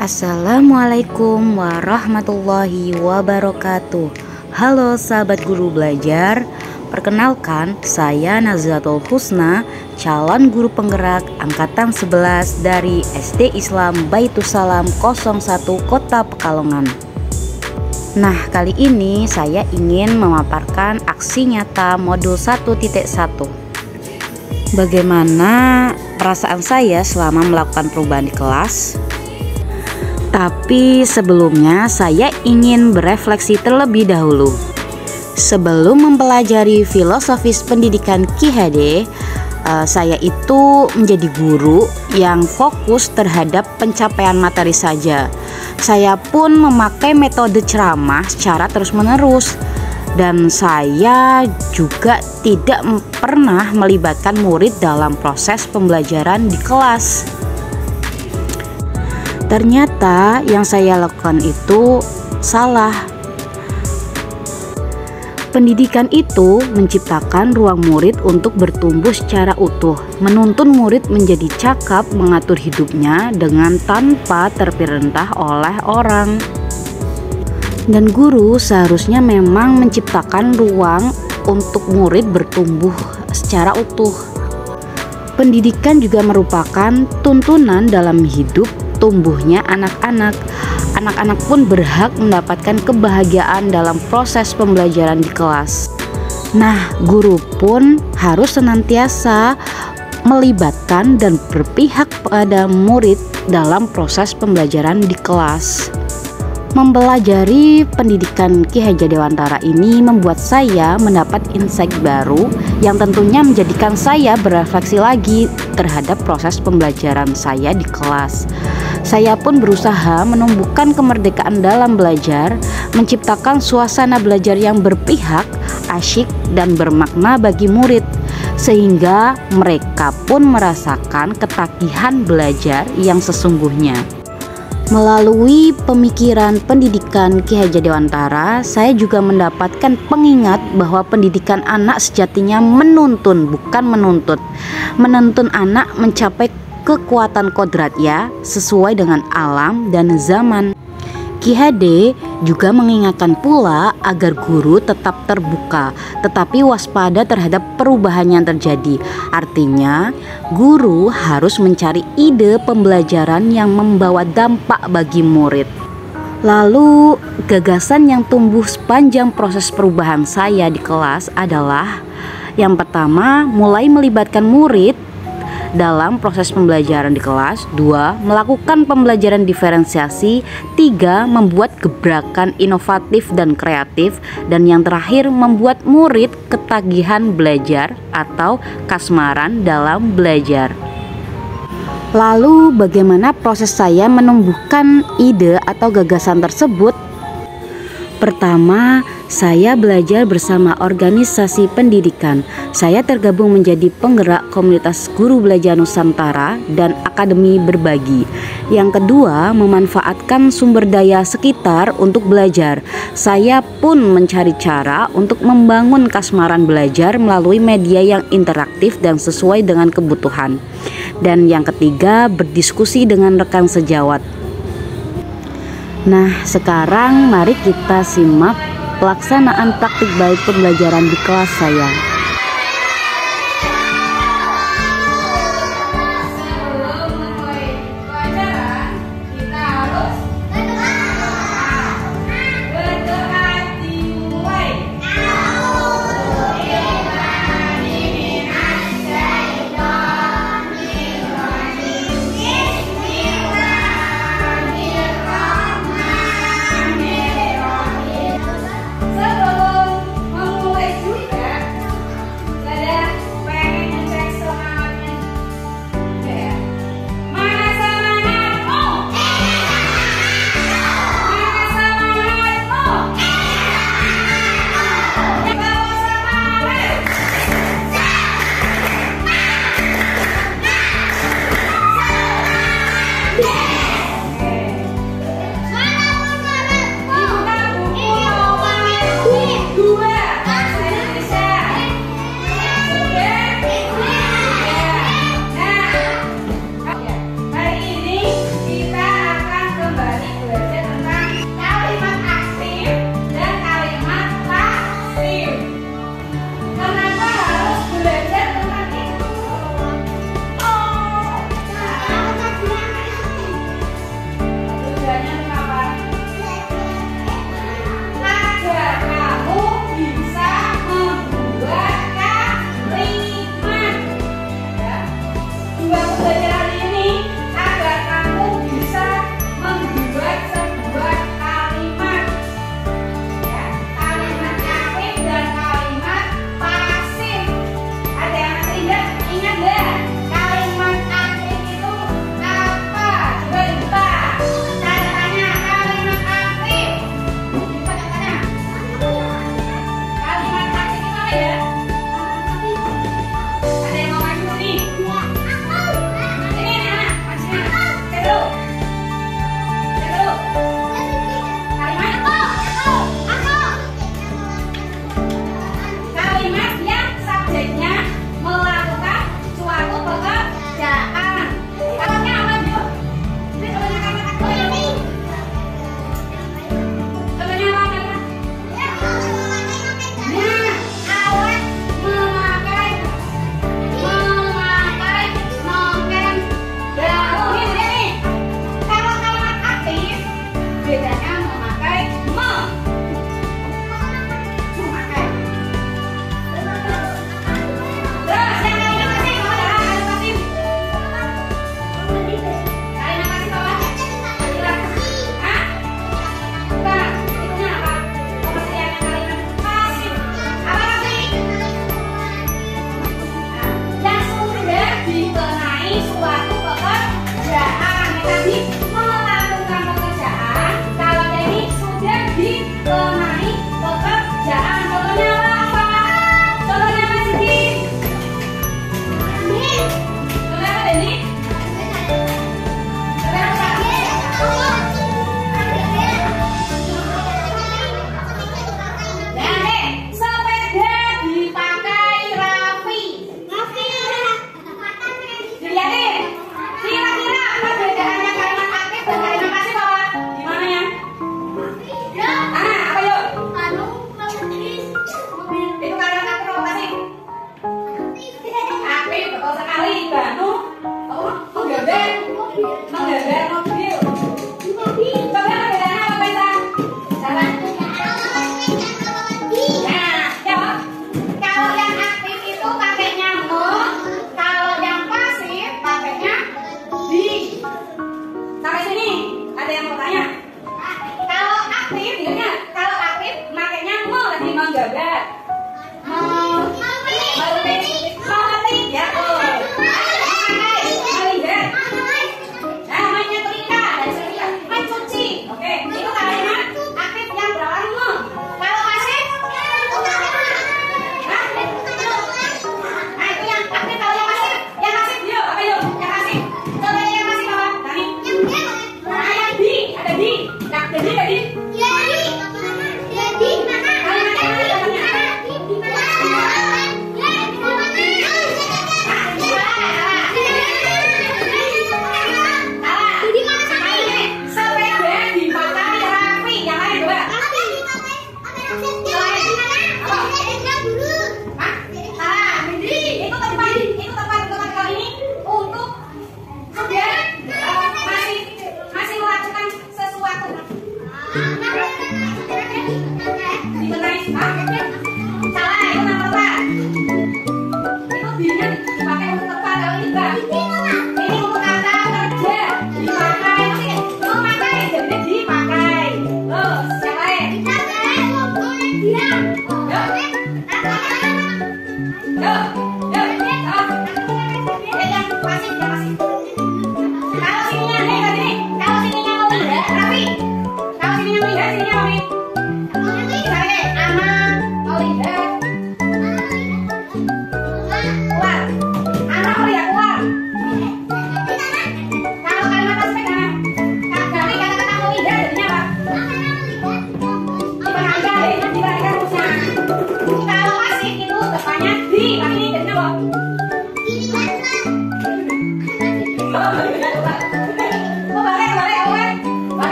Assalamualaikum warahmatullahi wabarakatuh. Halo sahabat guru belajar, perkenalkan saya Nazlatul Husna, calon guru penggerak angkatan 11 dari SD Islam Baitussalam 01 Kota Pekalongan. Nah, kali ini saya ingin memaparkan aksi nyata modul 1.1. Bagaimana perasaan saya selama melakukan perubahan di kelas? Tapi sebelumnya saya ingin berefleksi terlebih dahulu. Sebelum mempelajari filosofis pendidikan Ki Hade, saya itu menjadi guru yang fokus terhadap pencapaian materi saja. Saya pun memakai metode ceramah secara terus-menerus, dan saya juga tidak pernah melibatkan murid dalam proses pembelajaran di kelas. Ternyata yang saya lakukan itu salah. Pendidikan itu menciptakan ruang murid untuk bertumbuh secara utuh, menuntun murid menjadi cakap mengatur hidupnya dengan tanpa terperintah oleh orang. Dan guru seharusnya memang menciptakan ruang untuk murid bertumbuh secara utuh. Pendidikan juga merupakan tuntunan dalam hidup tumbuhnya anak-anak. Anak-anak pun berhak mendapatkan kebahagiaan dalam proses pembelajaran di kelas. Nah, guru pun harus senantiasa melibatkan dan berpihak pada murid dalam proses pembelajaran di kelas. Mempelajari pendidikan Ki Hajar Dewantara ini membuat saya mendapat insight baru yang tentunya menjadikan saya berefleksi lagi terhadap proses pembelajaran saya di kelas. Saya pun berusaha menumbuhkan kemerdekaan dalam belajar, menciptakan suasana belajar yang berpihak, asyik, dan bermakna bagi murid, sehingga mereka pun merasakan ketagihan belajar yang sesungguhnya. Melalui pemikiran pendidikan Ki Hajar Dewantara, saya juga mendapatkan pengingat bahwa pendidikan anak sejatinya menuntun, bukan menuntut. Menuntun anak mencapai kekuatan kodratnya sesuai dengan alam dan zaman. Ki Hade juga mengingatkan pula agar guru tetap terbuka, tetapi waspada terhadap perubahan yang terjadi. Artinya, guru harus mencari ide pembelajaran yang membawa dampak bagi murid. Lalu, gagasan yang tumbuh sepanjang proses perubahan saya di kelas adalah: yang pertama, mulai melibatkan murid dalam proses pembelajaran di kelas. 2. Melakukan pembelajaran diferensiasi. 3. Membuat gebrakan inovatif dan kreatif. Dan yang terakhir, membuat murid ketagihan belajar atau kasmaran dalam belajar. Lalu bagaimana proses saya menumbuhkan ide atau gagasan tersebut? Pertama, saya belajar bersama organisasi pendidikan. Saya tergabung menjadi penggerak komunitas guru belajar Nusantara dan Akademi Berbagi. Yang kedua, memanfaatkan sumber daya sekitar untuk belajar. Saya pun mencari cara untuk membangun kasmaran belajar melalui media yang interaktif dan sesuai dengan kebutuhan. Dan yang ketiga, berdiskusi dengan rekan sejawat. Nah, sekarang mari kita simak pelaksanaan praktik baik pembelajaran di kelas saya. ada yang mau tanya? Kalau aktif, ingatnya kalau aktif makanya mau lagi menggambar. Mau ngetik ya. Melihat. Nah, main nyetrika, main cuci. Oke, itu kalimat aktif yang berawalan mau. Kalau pasif, nah itu yang aktif. Kalau yang pasif yuk, apa yuk? Yang pasif. Coba yang pasif apa? Dani. Nah, yang di, ada di. Nah, jadi tadi.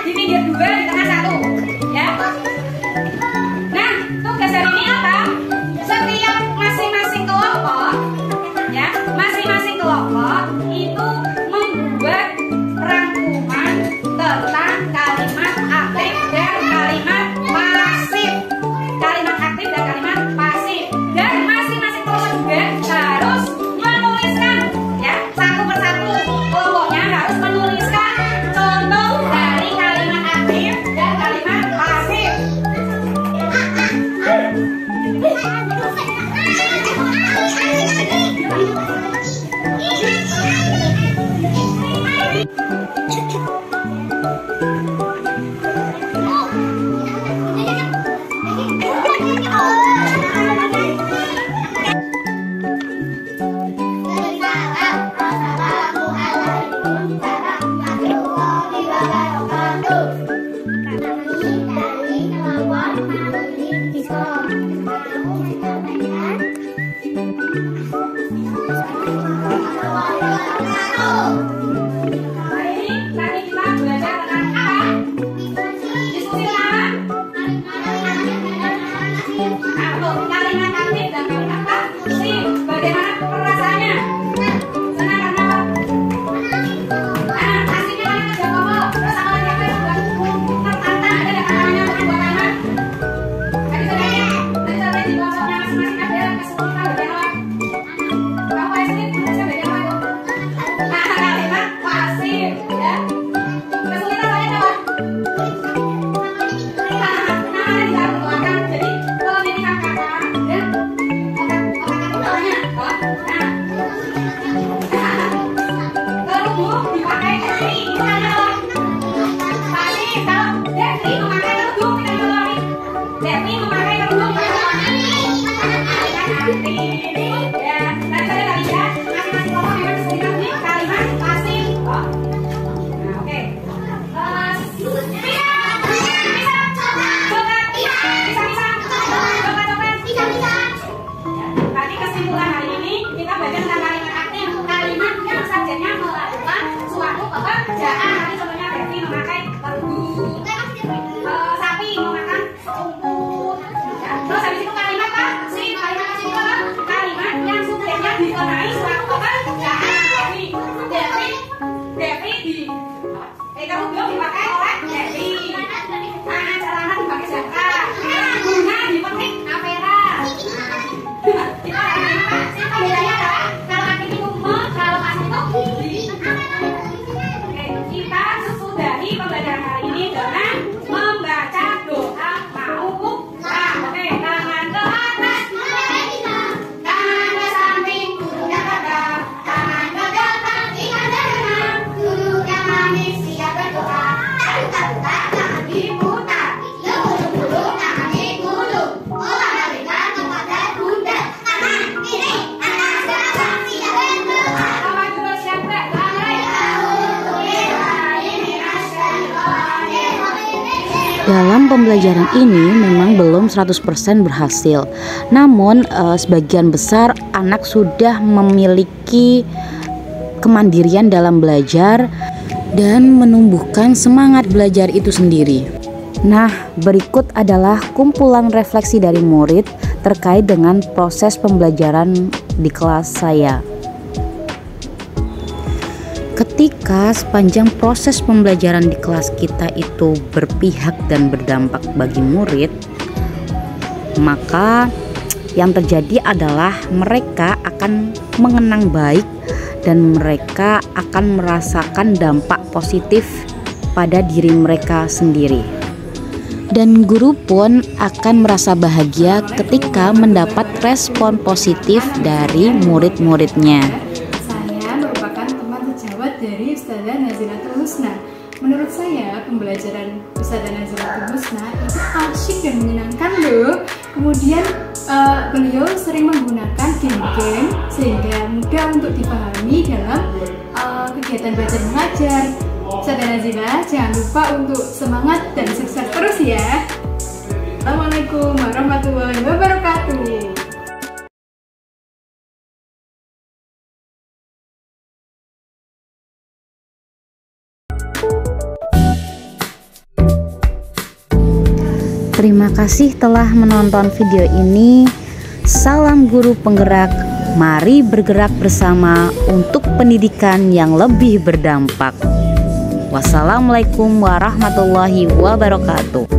Di pinggir 2, di tengah 1 ya. Nah, tugas hari ini apa? Setiap masing-masing kelompok ya, masing-masing kelompok itu membuat rangkuman tentang kalimat aktif dan kalimat pasif. Kalimat aktif dan kalimat pasif. Dan masing-masing kelompok juga harus menuliskan ya, satu persatu kelompoknya harus menuliskan contoh dari kalimat aktif dan kalimat pasif. tangannya ditaruh di belakang. Jadi pemilihan kata dan kerudung dipakai Devi. Kita nyolong. Pasti kalau Devi memakai kerudung kita nyolong. Devi memakai kerudung kita nyolong. Ya, tadi saya tadi ya masing-masing kelompok memang disebutkan di kalimat pasti. Nah, oke. Tadi kesimpulan hari ini kita belajar tentang kalimat aktif, kalimat yang subjeknya melakukan suatu pekerjaan. Tadi contohnya Devi memakai kerudung, sapi memakan rumput. Terus habis itu kalimat pasif, kalimat pasif itu apa? Kalimat yang subjeknya dikenai suatu pekerjaan. Devi di kerudung dipakai oleh Devi. Celana dipakai Jaka. Bunga dipetik Avera. Kita bedanya adalah kalau aktif itu kalau pasif itu di. Oke, kita sudahi pembelajaran hari ini dengan membaca doa mau buka. Oke, tangan ke atas, tangan ke samping, kulungan tegak, tangan ke depan, ingat berenang, duduk yang manis, siap berdoa. Tangan diputar, gulung-gulung, tangan digulung, olahraga kepada bunda, tangan kiri, atas belakang, siap berdoa. Apa dulu siap berdoa? Dalam pembelajaran ini memang belum 100% berhasil. Namun sebagian besar anak sudah memiliki kemandirian dalam belajar dan menumbuhkan semangat belajar itu sendiri. Nah, berikut adalah kumpulan refleksi dari murid terkait dengan proses pembelajaran di kelas saya. Ketika sepanjang proses pembelajaran di kelas kita itu berpihak dan berdampak bagi murid, maka yang terjadi adalah mereka akan mengenang baik dan mereka akan merasakan dampak positif pada diri mereka sendiri. Dan guru pun akan merasa bahagia ketika mendapat respon positif dari murid-muridnya. Dari Ustazah Nazilatul Husna. Menurut saya pembelajaran Ustazah Nazilatul Husna itu asyik dan menyenangkan loh. Kemudian beliau sering menggunakan game-game sehingga mudah untuk dipahami dalam kegiatan belajar mengajar. Ustazah Nazila, jangan lupa untuk semangat dan sukses terus ya. Assalamualaikum warahmatullahi wabarakatuh. Terima kasih telah menonton video ini. Salam guru penggerak. Mari bergerak bersama untuk pendidikan yang lebih berdampak. Wassalamualaikum warahmatullahi wabarakatuh.